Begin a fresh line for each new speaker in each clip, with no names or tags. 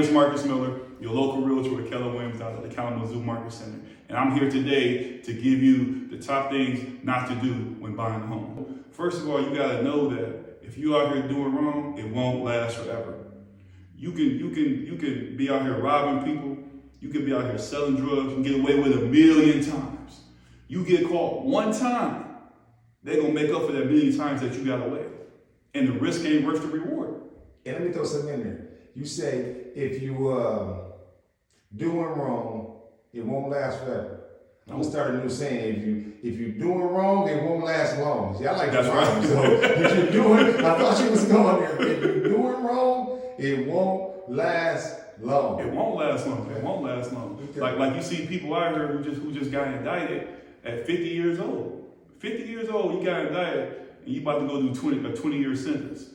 is Marcus Miller, your local realtor with Keller Williams out of the Kalamazoo Market Center. And I'm here today to give you the top things not to do when buying a home. First of all, you gotta know that if you out here doing wrong, it won't last forever. You can be out here robbing people. You can be out here selling drugs and get away with 1,000,000 times. You get caught one time, they're gonna make up for that 1,000,000 times that you got away. And the risk ain't worth the reward.
And let me throw something in there. You say if you doing wrong, it won't last forever. I'm gonna start a new saying: if you doing wrong, it won't last long. See, I like
that's right.
So if you're doing, I thought you was going there. If you're doing wrong, it won't last long.
It won't last long. It won't last long.
Okay.
Like you see people out here who just got indicted at 50 years old. 50 years old, you got indicted, and you about to go do a 20-year sentence.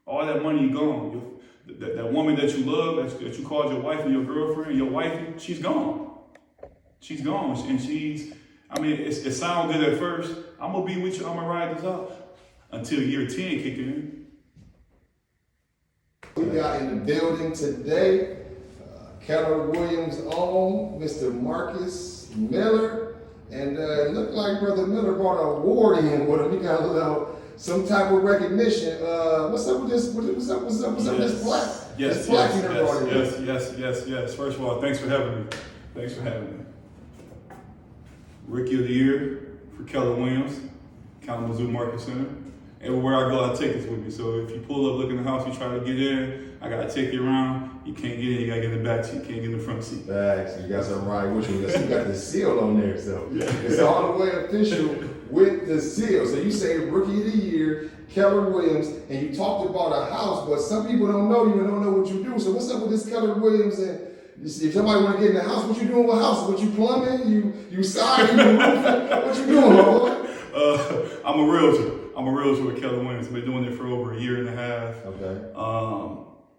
All that money gone. That woman that you love, that you called your wife and your girlfriend, your wife, she's gone. She's gone, and it sounds good at first. I'm gonna be with you, I'm gonna ride this out until year 10 kick in.
We got in the building today, Keller Williams' own Mr. Marcus Miller, and it looked like Brother Miller brought an award in with him. He got a little, some type of recognition. What's up with this? What's up with this plaque?
Yes. First of all, thanks for having me. Rookie of the Year for Keller Williams, Kalamazoo Market Center. Everywhere I go, I take this with me. So if you pull up, look in the house, you try to get in, I gotta take you around. You can't get in, you gotta get in the back seat, you can't get in the front seat.
Facts, you got something right with you. You got the seal on there, so it's all the way official with the seal. So you say Rookie of the Year, Keller Williams, and you talked about a house, but some people don't know you and don't know what you do. So what's up with this Keller Williams? And if somebody want to get in the house, what you doing with house? What you plumbing? You siding? You roofing? What you doing, boy?
I'm a realtor. I'm a realtor with Keller Williams. I've been doing it for over 1.5 years.
Okay.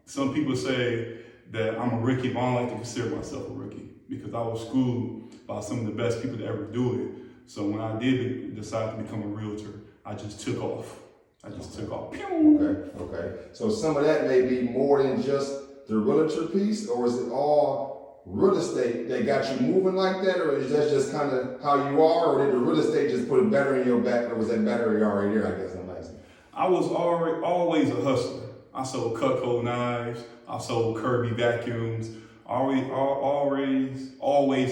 Some people say that I'm a rookie, but I don't like to consider myself a rookie because I was schooled by some of the best people to ever do it. So when I did decide to become a realtor, I just took off.
Okay. So some of that may be more than just the realtor piece, or is it all real estate that got you moving like that, or is that just kind of how you are, or did the real estate just put a battery in your back, or was that battery already there, I guess I'm asking?
I was always a hustler. I sold Cutco knives, I sold Kirby vacuums, always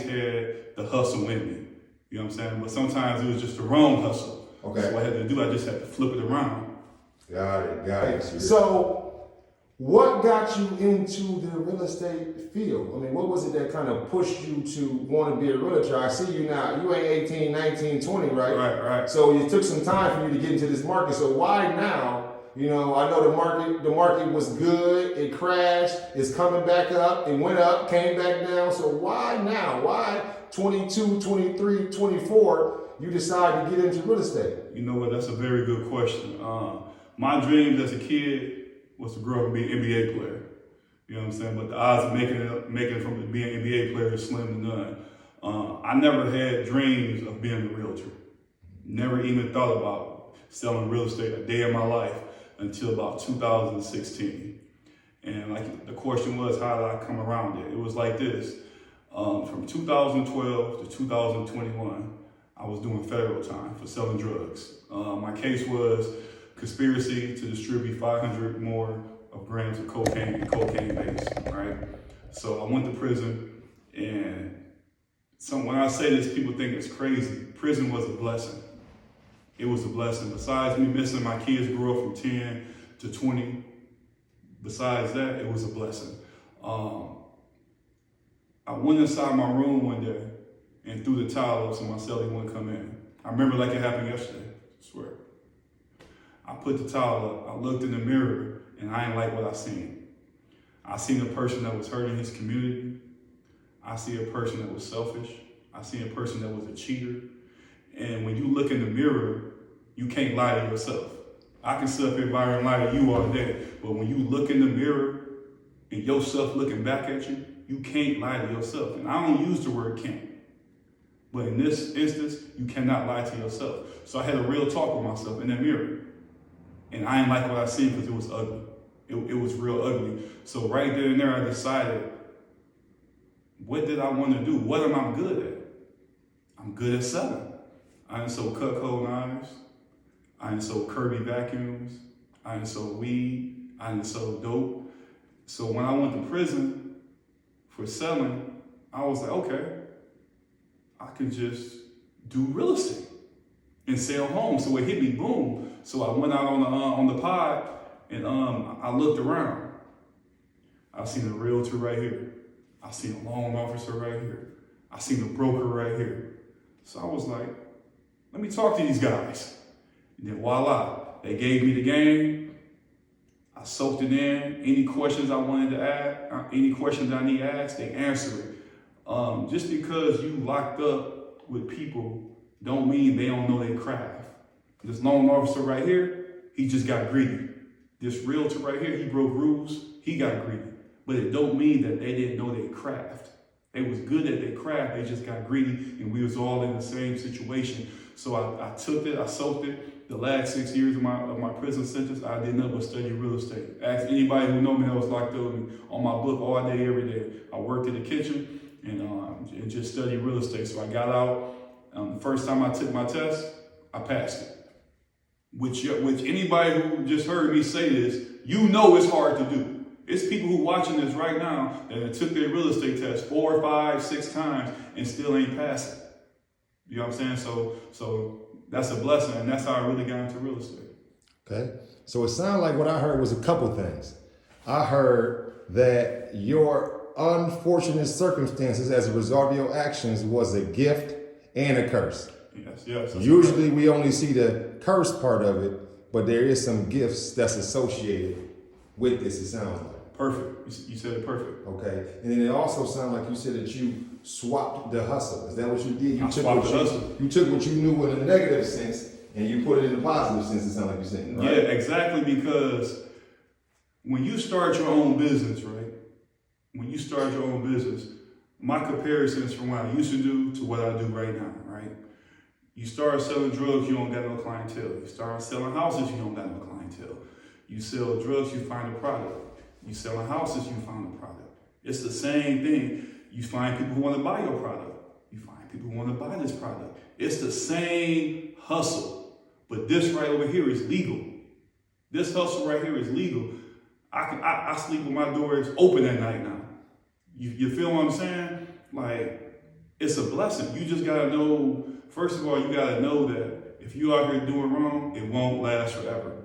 had the hustle in me. You know what I'm saying? But sometimes it was just the wrong hustle.
Okay.
So what I had to do, I just had to flip it around.
Got it. So what got you into the real estate field? I mean, what was it that kind of pushed you to want to be a realtor? I see you now, you ain't 18, 19, 20, right?
Right.
So it took some time for you to get into this market. So why now? You know, I know the market was good, it crashed, it's coming back up, it went up, came back down. So why now? Why 22, 23, 24, you decide to get into real estate?
You know what, that's a very good question. My dreams as a kid was to grow up and be an NBA player. You know what I'm saying? But the odds of making it from being an NBA player is slim to none. I never had dreams of being a realtor. Never even thought about selling real estate a day in my life until about 2016. And like the question was, how did I come around it? It was like this. From 2012 to 2021, I was doing federal time for selling drugs. My case was conspiracy to distribute 500 more of grams of cocaine and cocaine base, right? So I went to prison, and when I say this, people think it's crazy. Prison was a blessing. It was a blessing. Besides me missing my kids grew up from 10 to 20, besides that, it was a blessing. I went inside my room one day and threw the towel up so my cellie wouldn't come in. I remember like it happened yesterday, I swear. I put the towel up, I looked in the mirror, and I didn't like what I seen. I seen a person that was hurting his community. I see a person that was selfish. I see a person that was a cheater. And when you look in the mirror, you can't lie to yourself. I can sit up here, Byron, and lie to you all day, but when you look in the mirror and yourself looking back at you, you can't lie to yourself. And I don't use the word can't, but in this instance, you cannot lie to yourself. So I had a real talk with myself in that mirror. And I didn't like what I seen because it was ugly. It was real ugly. So right there and there, I decided, what did I want to do? What am I good at? I'm good at selling. I done sold Cutco knives. I done sold Kirby vacuums. I done sold weed. I done sold dope. So when I went to prison for selling, I was like, okay, I could just do real estate and sell homes. So it hit me, boom. So I went out on the pod and I looked around. I seen a realtor right here. I seen a loan officer right here. I seen a broker right here. So I was like, let me talk to these guys. And then voila, they gave me the game. I soaked it in. Any questions I wanted to ask, any questions I need to ask, they answer it. Just because you locked up with people don't mean they don't know their craft. This loan officer right here, he just got greedy. This realtor right here, he broke rules, he got greedy. But it don't mean that they didn't know their craft. They was good at their craft, they just got greedy, and we was all in the same situation. So I took it, I soaked it. The last 6 years of my prison sentence, I did nothing but study real estate. Ask anybody who know me that was locked up on my book all day, every day. I worked in the kitchen and just studied real estate. So I got out. The first time I took my test, I passed it. Which anybody who just heard me say this, you know it's hard to do. It's people who watching this right now that took their real estate test 4, 5, 6 times and still ain't passing. You know what I'm saying? So that's a blessing, and that's how I really got into real estate.
Okay. So it sounded like what I heard was a couple things. I heard that your unfortunate circumstances as a result of your actions was a gift and a curse.
Yes.
Usually we only see the curse part of it, but there is some gifts that's associated with this, it sounds like.
Perfect. You said it perfect.
Okay. And then it also sounded like you said that you swapped the hustle. Is that what you did?
I swapped the hustle.
You took what you knew in a negative sense and you put it in a positive sense, it sounds like you're saying, right?
Yeah, exactly, because when you start your own business, right? When you start your own business, my comparison is from what I used to do to what I do right now, right? You start selling drugs, you don't got no clientele. You start selling houses, you don't got no clientele. You sell drugs, you find a product. You selling houses, you find a product. It's the same thing. You find people who want to buy your product. You find people who want to buy this product. It's the same hustle, but this right over here is legal. This hustle right here is legal. I sleep with my doors open at night now. You feel what I'm saying? Like, it's a blessing. You just gotta know, first of all, you gotta know that if you out here doing wrong, it won't last forever.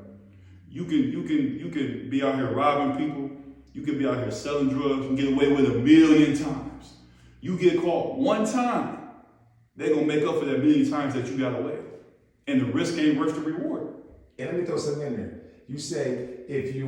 You can be out here robbing people. You can be out here selling drugs. You can get away with 1,000,000 times. You get caught one time, they're gonna make up for that 1,000,000 times that you got away. And the risk ain't worth the reward.
And let me throw something in there. You say if you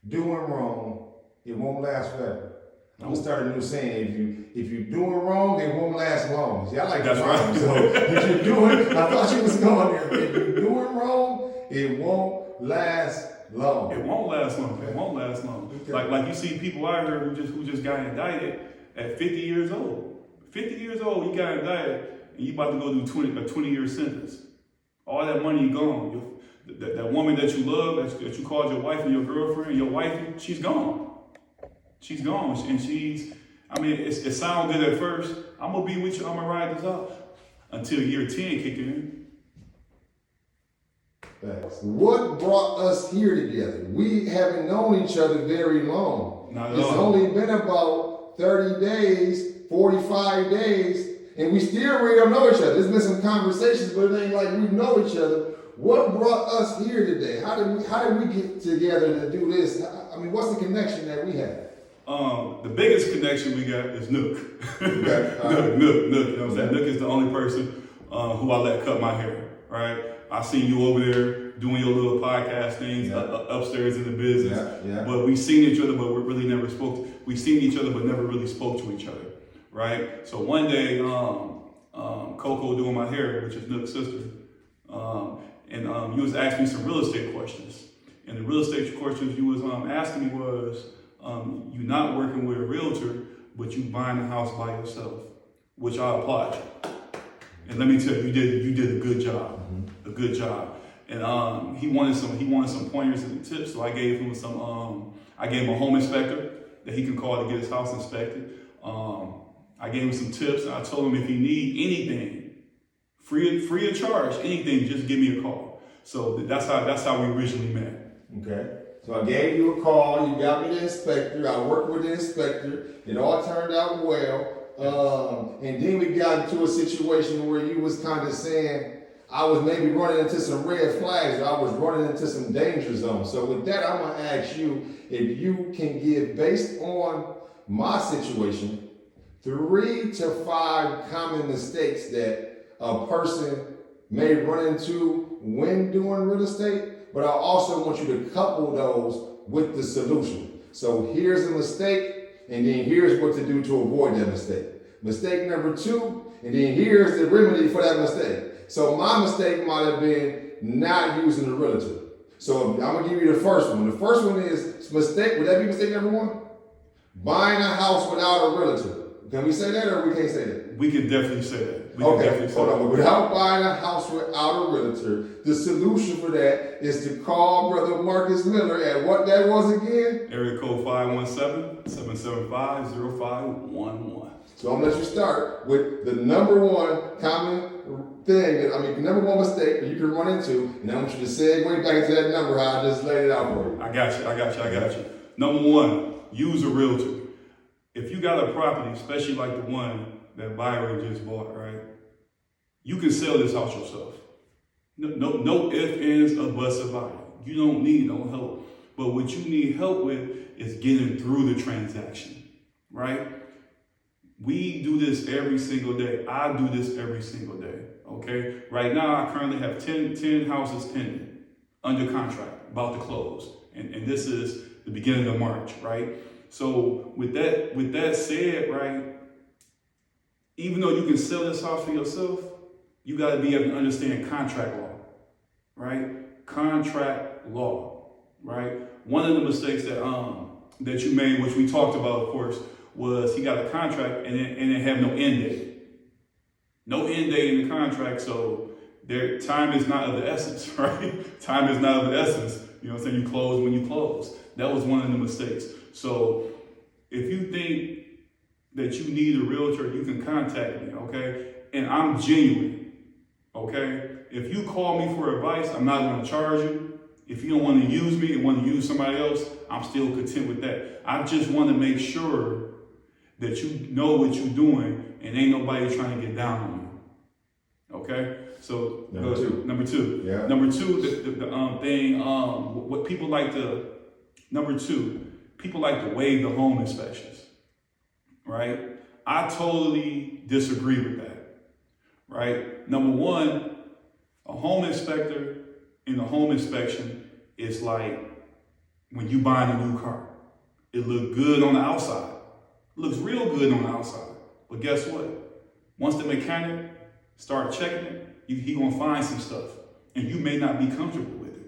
doing wrong, it won't last forever. I'm gonna start a new saying. If you're doing wrong, it won't last long. See, I like
that's
right. So if you're doing, I thought you was going there. If you're doing wrong, it won't last long.
It won't last long. It won't last long.
Okay.
Like you see people out here who just got indicted at 50 years old. 50 years old, you got indicted, and you about to go do a 20-year sentence. All that money gone. That woman that you love, that you called your wife and your girlfriend, your wife, she's gone. She's gone, and it sounds good at first. I'm gonna be with you. I'm gonna ride this out until year 10 kicking in.
Thanks. What brought us here together? We haven't known each other very long.
Not at
It's
all.
only been about 30 days, 45 days, and we still really don't know each other. There's been some conversations, but it ain't like we know each other. What brought us here today? How did we get together to do this? What's the connection that we have?
The biggest connection we got is Nook.
Okay.
Nook, you know what I'm saying? Nook is the only person who I let cut my hair, right? I seen you over there doing your little podcast things upstairs in the business.
Yeah.
But we seen each other, but we really never spoke. We seen each other, but never really spoke to each other, right? So one day, Coco doing my hair, which is Nook's sister, and you was asking me some real estate questions. And the real estate questions you was asking me was, you not working with a realtor, but you buying a house by yourself, which I applaud you. And let me tell you, you did a good job, a good job. and he wanted some pointers and tips. So I gave him a home inspector that he can call to get his house inspected. I gave him some tips, and I told him if you need anything, free of charge, anything, just give me a call. So that's how we originally met.
Okay. So I gave you a call, you got me the inspector, I worked with the inspector, it all turned out well. And then we got into a situation where you was kind of saying, I was maybe running into some red flags, or I was running into some danger zones. So with that, I want to ask you if you can give, based on my situation, 3 to 5 common mistakes that a person may run into when doing real estate. But I also want you to couple those with the solution. So here's a mistake, and then here's what to do to avoid that mistake. Mistake number 2, and then here's the remedy for that mistake. So my mistake might have been not using a realtor. So I'm gonna give you the first one. The first one is mistake. Would that be mistake number 1? Buying a house without a realtor. Can we say that, or we can't say that?
We can definitely say that.
Hold on. Without buying a house without a realtor, the solution for that is to call Brother Marcus Miller at what that was again?
Area code 517-775-0511.
So I'm gonna let you start with the number 1 common thing, number 1 mistake that you can run into, and I want you to segue back into that number how I just laid it out for you.
I got you. Number 1, use a realtor. If you got a property, especially like the one that Byron just bought, right? You can sell this house yourself. No ifs, ands, or buts about it. You don't need no help. But what you need help with is getting through the transaction, right? We do this every single day. I do this every single day, okay? Right now, I currently have 10 houses pending, under contract, about to close. And this is the beginning of March, right? So with that said, right, even though you can sell this house for yourself, you got to be able to understand contract law, right? Contract law, right? One of the mistakes that you made, which we talked about, of course, was he got a contract and it had no end date. No end date in the contract, so time is not of the essence, right? Time is not of the essence. You know what I'm saying? You close when you close. That was one of the mistakes. So if you think that you need a realtor, you can contact me, okay? And I'm genuine, okay? If you call me for advice, I'm not going to charge you. If you don't want to use me and want to use somebody else, I'm still content with that. I just want to make sure that you know what you're doing and ain't nobody trying to get down on you, okay? So
Number 2.
Number 2.
Yeah.
Number 2, what people like to. Number 2. People like to waive the home inspections, right? I totally disagree with that, right? Number 1, a home inspector in a home inspection is like when you buying a new car. It looks good on the outside. It looks real good on the outside. But guess what? Once the mechanic start checking it, he gonna find some stuff. And you may not be comfortable with it.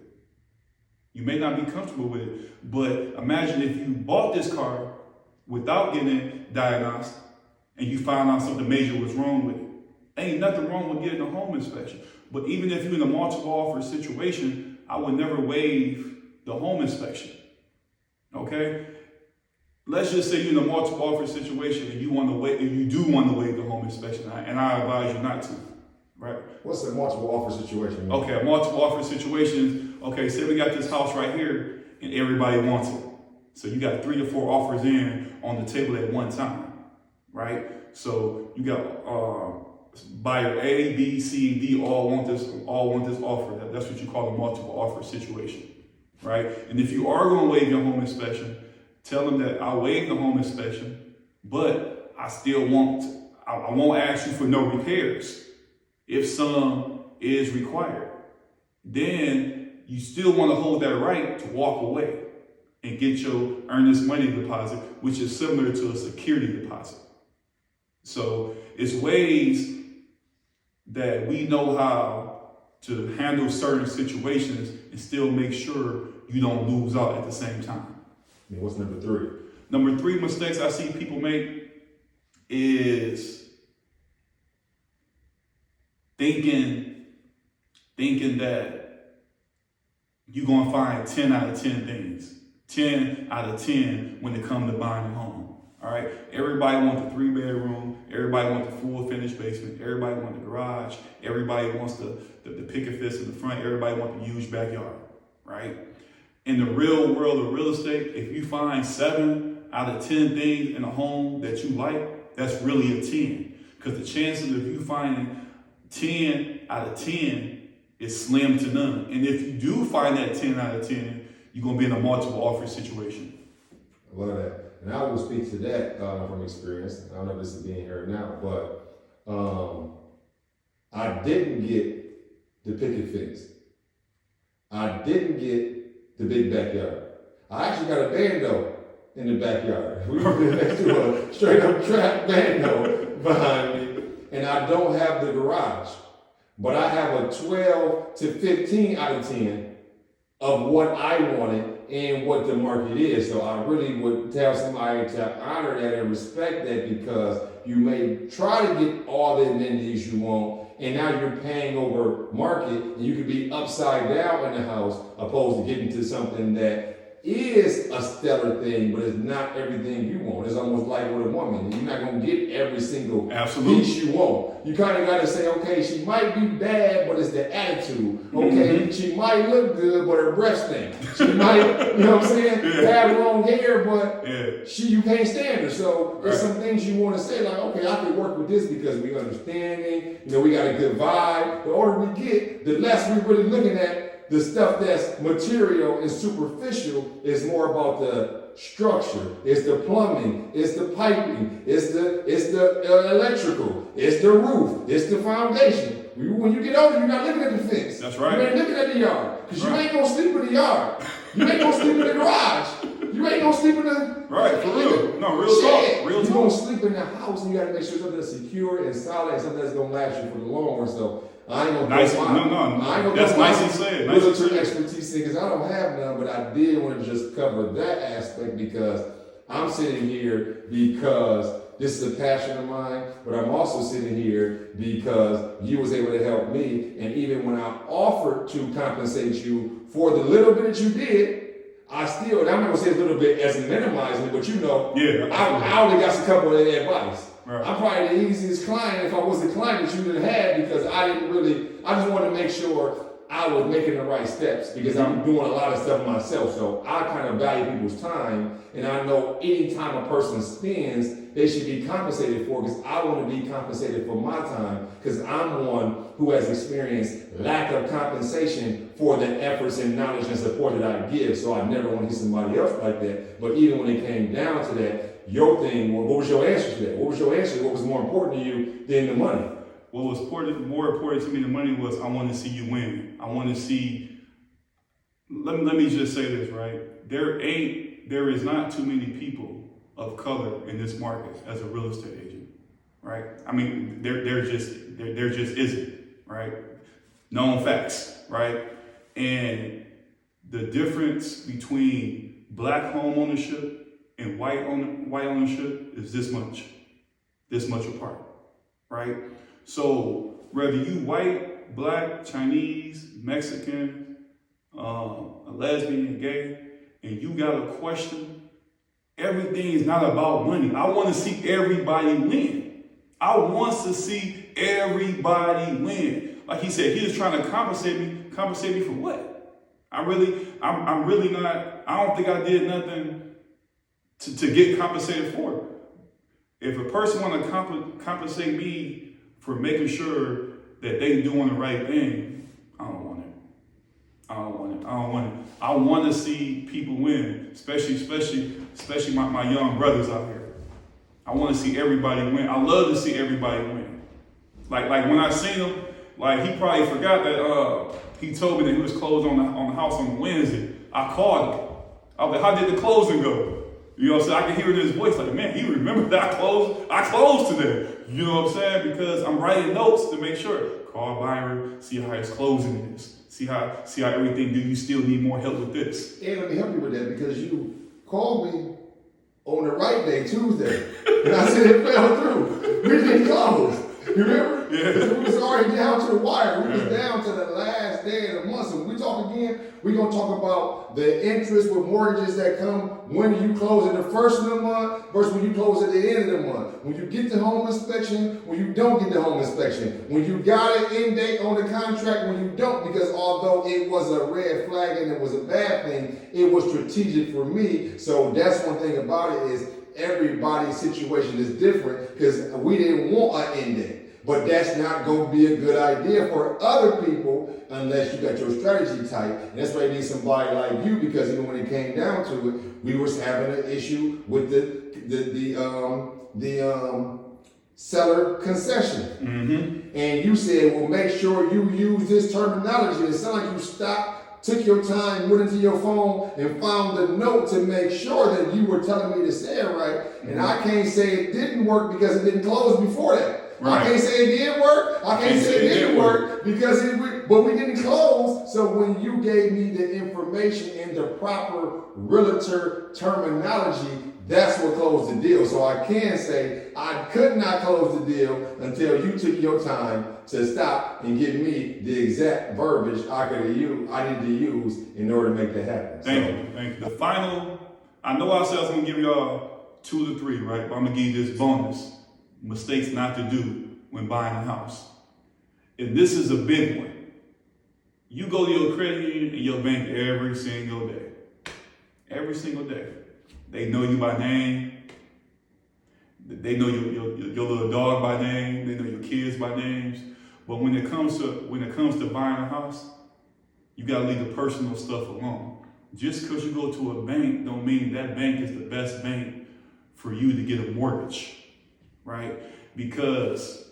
You may not be comfortable with it, but imagine if you bought this car without getting it diagnosed and you found out something major was wrong with it. Ain't nothing wrong with getting a home inspection. But even if you're in a multiple offer situation, I would never waive the home inspection, okay? Let's just say you're in a multiple offer situation and you do want to waive the home inspection, and I advise you not to, right?
What's a multiple offer situation?
Okay, a multiple offer situation. Okay, say we got this house right here and everybody wants it. So you got 3 to 4 offers in on the table at one time, right? So you got buyer A, B, C, and D all want this offer. That's what you call a multiple offer situation, right? And if you are going to waive your home inspection, tell them that I'll waive the home inspection, but I won't ask you for no repairs if some is required. Then you still want to hold that right to walk away and get your earnest money deposit, which is similar to a security deposit. So it's ways that we know how to handle certain situations and still make sure you don't lose out at the same time.
And what's number 3?
Number 3 mistakes I see people make is thinking that you're going to find 10 out of 10 things. 10 out of 10 when it comes to buying a home. All right. Everybody wants the 3-bedroom. Everybody wants the full finished basement. Everybody wants the garage. Everybody wants the picket fence in the front. Everybody wants the huge backyard. Right. In the real world of real estate, if you find 7 out of 10 things in a home that you like, that's really a 10. Because the chances of you finding 10 out of 10 is slim to none. And if you do find that 10 out of 10, you're going to be in a multiple offer situation.
I love that. And I will speak to that from experience. I don't know if this is being heard now, but I didn't get the picket fence. I didn't get the big backyard. I actually got a bando in the backyard. We were next to a straight up trap bando behind me, and I don't have the garage. But I have a 12 to 15 out of 10 of what I wanted and what the market is. So I really would tell somebody to honor that and respect that, because you may try to get all the amenities you want, and now you're paying over market, and you could be upside down in the house opposed to getting to something that is a stellar thing, but it's not everything you want. It's almost like with a woman. You're not going to get every single piece you want. You kind of got to say, okay, she might be bad, but it's the attitude. Okay, she might look good, but her breath stink. She might, you know what I'm saying, have long hair, but you can't stand her. So there's some things you want to say, like, okay, I can work with this because we understanding, we got a good vibe. The older we get, the less we're really looking at the stuff that's material and superficial. Is more about the structure. It's the plumbing. It's the piping. It's the electrical. It's the roof. It's the foundation. When you get older, you're not looking at the fence.
That's right.
You ain't looking at the yard. Because you ain't going to sleep in the yard. You ain't going to sleep in the garage. You ain't going to sleep in the...
Right, for real. No, real talk. Real talk.
You're going to sleep in the house, and you got to make sure something that's secure and solid and something that's going to last you for the long run. So I ain't gonna
that's nicely said.
Realtor expertise because I don't have none, but I did want to just cover that aspect because I'm sitting here because this is a passion of mine, but I'm also sitting here because you was able to help me, and even when I offered to compensate you for the little bit that you did, I still, and I'm not gonna say a little bit as minimizing, but I only got a couple of advice. Right. I'm probably the easiest client if I was the client that you didn't have, because I just wanted to make sure I was making the right steps, because I'm doing a lot of stuff myself. So I kind of value people's time, and I know any time a person spends, they should be compensated for, because I want to be compensated for my time, because I'm one who has experienced lack of compensation for the efforts and knowledge and support that I give. So I never want to hear somebody else like that. But even when it came down to that, your thing, what was your answer to that? What was your answer? What was more important to you than the money?
What was more important to me than money was I want to see you win. I want to see, let me just say this, right? There is not too many people of color in this market as a real estate agent, right? I mean, there just isn't, right? Known facts, right? And the difference between black home ownership and white ownership is this much apart, right? So whether you white, black, Chinese, Mexican, a lesbian, gay, and you got a question, everything is not about money. I want to see everybody win. I want to see everybody win. Like he said, he was trying to compensate me for what? I'm really not, I don't think I did nothing to get compensated for. If a person want to compensate me for making sure that they doing the right thing, I don't want it. I want to see people win, especially my young brothers out here. I want to see everybody win. I love to see everybody win. Like when I seen him, like he probably forgot that he told me that he was closed on the house on Wednesday. I called him. I was like, how did the closing go? You know what I'm saying? I can hear it in his voice, like, man, he remembered that I closed today. You know what I'm saying? Because I'm writing notes to make sure. Call Byron, see how his closing is. See how everything, do you still need more help with this?
And let me help you with that, because you called me on the right day, Tuesday. And I said it fell through. We didn't close. You remember?
Yeah.
We was already down to the wire. We was down to the last day of the month. So when we talk again, we're going to talk about the interest with mortgages that come when you close at the first of the month versus when you close at the end of the month. When you get the home inspection, when you don't get the home inspection. When you got an end date on the contract, when you don't. Because although it was a red flag and it was a bad thing, it was strategic for me. So that's one thing about it is everybody's situation is different because we didn't want an end date. But that's not going to be a good idea for other people unless you got your strategy tight. And that's why you need somebody like you, because even when it came down to it, we was having an issue with the seller concession.
Mm-hmm.
And you said, well, make sure you use this terminology. It sounded like you stopped, took your time, went into your phone and found the note to make sure that you were telling me to say it right. And I can't say it didn't work because it didn't close before that. Right. I can't say it did work. I can't say it didn't work because but we didn't close. So when you gave me the information in the proper realtor terminology, that's what closed the deal. So I can say I could not close the deal until you took your time to stop and give me the exact verbiage I need to use in order to make that happen.
Thank you. The final, I know I said I was going to give y'all 2 to 3, right? But I'm going to give you this bonus. Mistakes not to do when buying a house. And this is a big one. You go to your credit union and your bank every single day. Every single day. They know you by name. They know your little dog by name. They know your kids by names. But when it comes to buying a house, you gotta leave the personal stuff alone. Just because you go to a bank don't mean that bank is the best bank for you to get a mortgage. Right? Because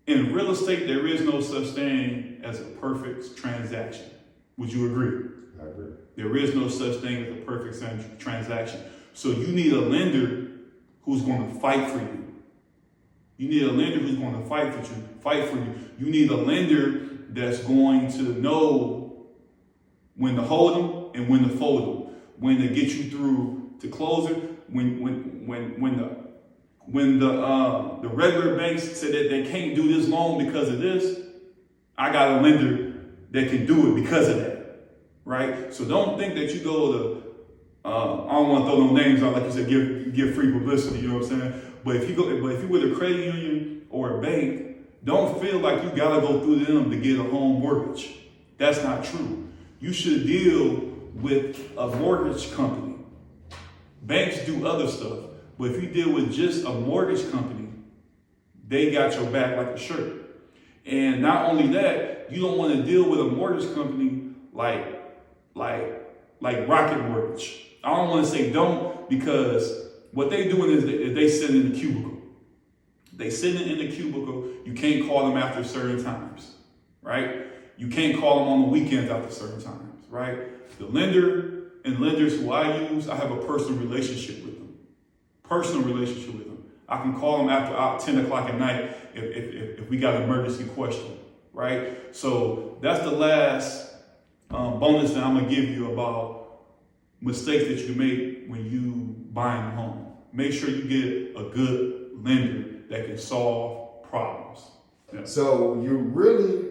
in real estate, there is no such thing as a perfect transaction. Would you agree?
I agree.
There is no such thing as a perfect transaction. So you need a lender who's going to fight for you. You need a lender who's going to fight for you. You need a lender that's going to know when to hold them and when to fold them, when to get you through to closing, when the regular banks say that they can't do this loan because of this, I got a lender that can do it because of that, right? So don't think that you go to, I don't want to throw no names out, like you said, give free publicity, you know what I'm saying? But if you with a credit union or a bank, don't feel like you gotta go through them to get a home mortgage. That's not true. You should deal with a mortgage company. Banks do other stuff. But if you deal with just a mortgage company, they got your back like a shirt. And not only that, you don't want to deal with a mortgage company like Rocket Mortgage. I don't want to say don't, because what they doing is they sit in the cubicle. They sit in the cubicle. You can't call them after certain times, right? You can't call them on the weekends after certain times, right? The lender and lenders who I use, I have a personal relationship with them. I can call them after 10 o'clock at night if we got an emergency question, right? So that's the last bonus that I'm gonna give you about mistakes that you make when you buying a home. Make sure you get a good lender that can solve problems. Yeah.
So you really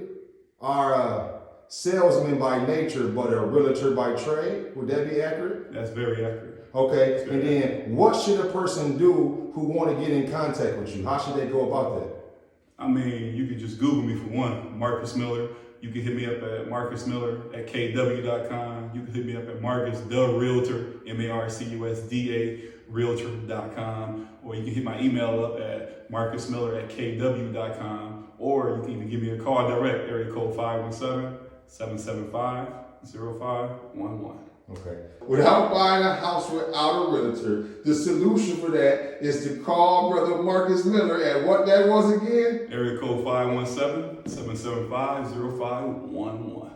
are a salesman by nature, but a realtor by trade. Would that be accurate?
That's very accurate.
Okay, and then what should a person do who want to get in contact with you? How should they go about that?
I mean, you can just Google me for one, Marcus Miller. You can hit me up at marcusmiller@kw.com. You can hit me up at Marcus the Realtor, MARCUSDA Realtor.com. Or you can hit my email up at marcusmiller@kw.com. Or you can even give me a call direct, area code 517-775-0511.
Okay. Without buying a house without a realtor, the solution for that is to call Brother Marcus Miller at what that was again?
Area code 517-775-0511.